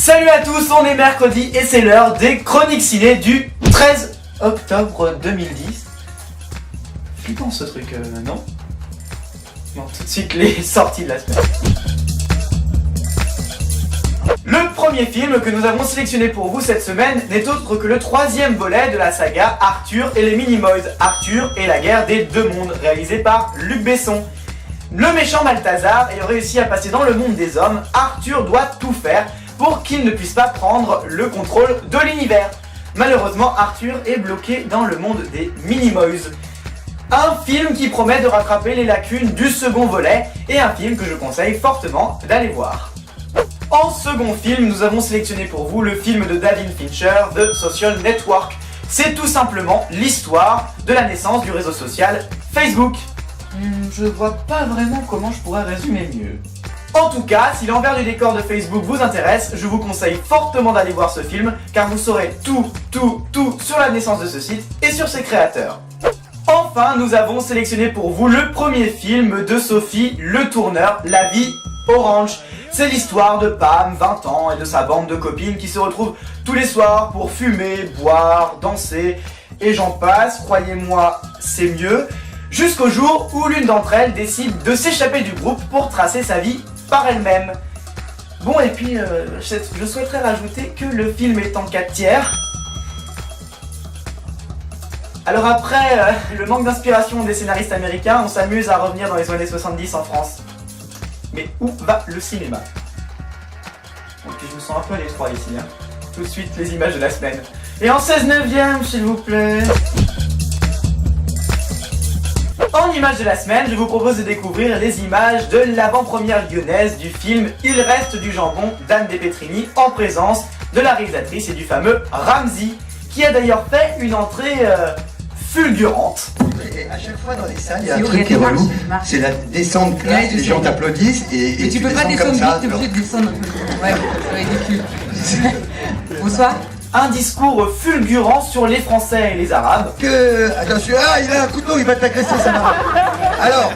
Salut à tous, on est mercredi et c'est l'heure des chroniques ciné du 13 octobre 2010. Flippant ce truc, non? Bon, tout de suite les sorties de la semaine. Le premier film que nous avons sélectionné pour vous cette semaine n'est autre que le troisième volet de la saga Arthur et les Minimoys, Arthur et la guerre des deux mondes, réalisé par Luc Besson. Le méchant Balthazar ayant réussi à passer dans le monde des hommes, Arthur doit tout faire pour qu'il ne puisse pas prendre le contrôle de l'univers. Malheureusement, Arthur est bloqué dans le monde des Minimoys. Un film qui promet de rattraper les lacunes du second volet et un film que je conseille fortement d'aller voir. En second film, nous avons sélectionné pour vous le film de David Fincher, The Social Network. C'est tout simplement l'histoire de la naissance du réseau social Facebook. Je vois pas vraiment comment je pourrais résumer mieux. En tout cas, si l'envers du décor de Facebook vous intéresse, je vous conseille fortement d'aller voir ce film, car vous saurez tout sur la naissance de ce site et sur ses créateurs. Enfin, nous avons sélectionné pour vous le premier film de Sophie Le Tourneur, La Vie Orange. C'est l'histoire de Pam, 20 ans, et de sa bande de copines qui se retrouvent tous les soirs pour fumer, boire, danser, et j'en passe, croyez-moi, c'est mieux, jusqu'au jour où l'une d'entre elles décide de s'échapper du groupe pour tracer sa vie par elle-même. Bon, et puis, je souhaiterais rajouter que le film est en 4 tiers. Alors après le manque d'inspiration des scénaristes américains, on s'amuse à revenir dans les années 70 en France. Mais où va le cinéma? Bon, puis je me sens un peu à l'étroit ici, hein. Tout de suite les images de la semaine. Et en 16/9, s'il vous plaît. En images de la semaine, je vous propose de découvrir les images de l'avant-première lyonnaise du film Il reste du jambon d'Anne Despetrini en présence de la réalisatrice et du fameux Ramzy, qui a d'ailleurs fait une entrée fulgurante. Et à chaque fois dans les salles, il y a un truc qui est relou, c'est la descente classe, les gens t'applaudissent et mais tu peux pas descendre vite, t'es obligé de descendre un peu. Ouais, c'est ridicule. Bonsoir. Un discours fulgurant sur les Français et les Arabes. Attention, il a un couteau, il va t'agresser, ça va. Alors,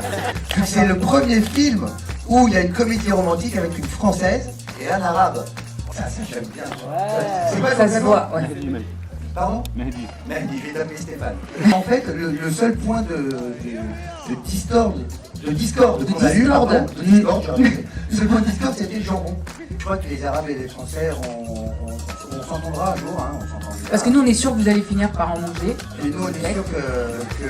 c'est le premier film où il y a une comédie romantique avec une Française et un Arabe. Ça j'aime bien. Ouais. Ça se voit, ouais. Pardon? Mehdi, je vais t'appeler Stéphane. En fait, le seul point de discorde qu'on a eu, le seul point de discorde, c'était le jambon. Je crois que les Arabes et les Français, on s'entendra un jour, hein, on s'entend bien. Parce que nous, on est sûr que vous allez finir par en manger. Et nous, on est sûr que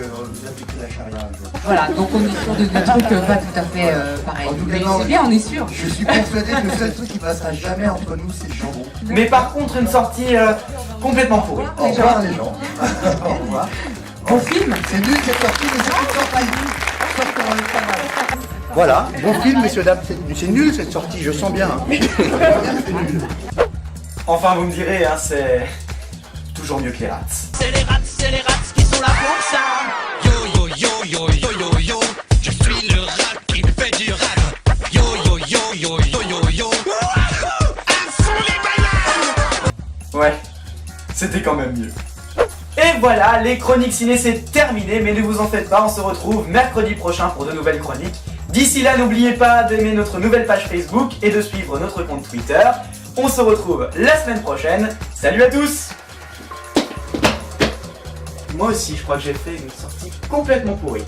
vous appliquez la charia un jour. Voilà, donc on est sûr de trucs pas tout à fait pareil. Mais c'est bien, on est sûr. Je suis persuadé que le seul truc qui passera jamais entre nous, c'est le jambon. Mais par contre, une sortie complètement pourrie. Au revoir les gens. Au revoir. Bon film. C'est nul cette sortie, mais c'est une sortie. Voilà, bon film, messieurs, dames. C'est nul cette sortie, je sens bien. Hein. Enfin, vous me direz, hein, c'est toujours mieux que les rats. C'est les rats qui sont là pour ça. Yo yo yo yo yo yo yo, je suis le rat qui fait du rap. Yo yo yo yo yo yo yo. À fond les balades. Ouais, c'était quand même mieux. Et voilà, les chroniques ciné c'est terminé, mais ne vous en faites pas, on se retrouve mercredi prochain pour de nouvelles chroniques. D'ici là, n'oubliez pas d'aimer notre nouvelle page Facebook et de suivre notre compte Twitter. On se retrouve la semaine prochaine. Salut à tous! Moi aussi, je crois que j'ai fait une sortie complètement pourrie.